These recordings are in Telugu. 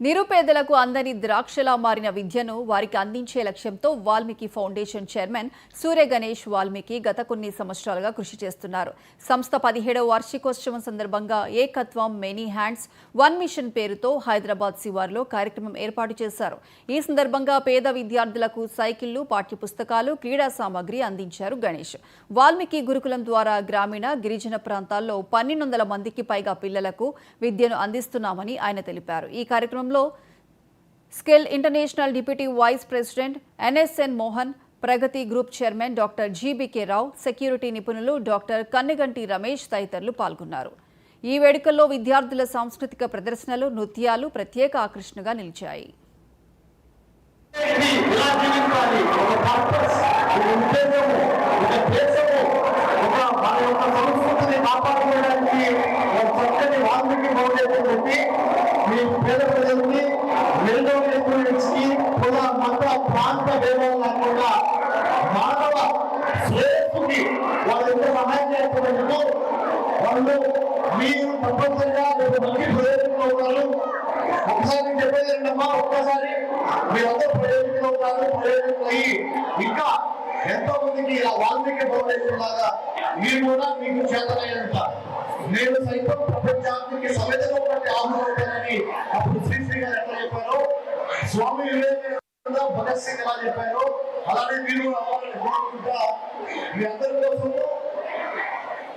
నిరుపేదలకు అందని ద్రాక్షలా మారిన విద్యను వారికి అందించే లక్ష్యంతో వాల్మీకి ఫౌండేషన్ చైర్మన్ సూర్య గణేష్ వాల్మీకి గత కొన్ని సంవత్సరాలుగా కృషి చేస్తున్నారు. సంస్థ 17వ వార్షికోత్సవం సందర్భంగా ఏకత్వం మెనీ హ్యాండ్స్ వన్ మిషన్ పేరుతో హైదరాబాద్ శివార్లో కార్యక్రమం ఏర్పాటు చేశారు. ఈ సందర్భంగా పేద విద్యార్థులకు సైకిళ్లు, పాఠ్యపుస్తకాలు, క్రీడా సామాగ్రి అందించారు గణేష్. వాల్మీకి గురుకులం ద్వారా గ్రామీణ, గిరిజన ప్రాంతాల్లో 1200 మందికి పైగా పిల్లలకు విద్యను అందిస్తున్నామని ఆయన తెలిపారు. ఈ కార్యక్రమం skill international deputy vice president NSN Mohan, Pragati group chairman doctor GBK Rao, security నిపుణులు డాక్టర్ కన్నెగంటి రమేష్ తదితరులు పాల్గొన్నారు. ఈ వేడుకల్లో విద్యార్థుల సాంస్కృతిక ప్రదర్శనలు, నృత్యాలు ప్రత్యేక ఆకర్షణగా నిలిచాయి. పేద ప్రజలకి మత ప్రాంత భేదాలు లేకుండా మానవ శ్రేయస్సుకి వాళ్ళు ఎంత సహాయం చేస్తున్నందుకు వాళ్ళు మీరు తప్పనిసరిగా మంచి ప్రయోజనంలో ఉన్నారు. ఒకసారి చెప్పేది ఏంటమ్మా, ఒక్కసారి మీరందరూ ప్రయోజనంలో ఉన్నారు. ప్రయోజనం అయ్యి ఇంకా ఎంతో మందికి ఆ వాల్మీకి ఫౌండేషన్ లాగా మీరు కూడా మీకు చేతనైనంత నేను సైతం ప్రపంచానికి సవేదనలో పట్టి ఆహ్వానించాలని అప్పుడు శ్రీశ్రీ గారు ఎట్లా చెప్పారు, స్వామి వివేకానంద, భగత్ సింగ్ ఎలా చెప్పారు, అలానే మీరు అవ్వాలని కోరుకుంటా మీ అందరి కోసం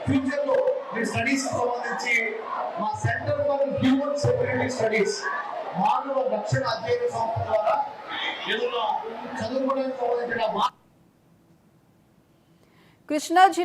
ఫ్యూచర్ లో మీ స్టడీస్ సంబంధించి మా centre for human security studies మానవ రక్షణ అధ్యయన సంస్థ ద్వారా ఏదైనా చదువుకోవడానికి సంబంధించిన కృష్ణా జిల్లా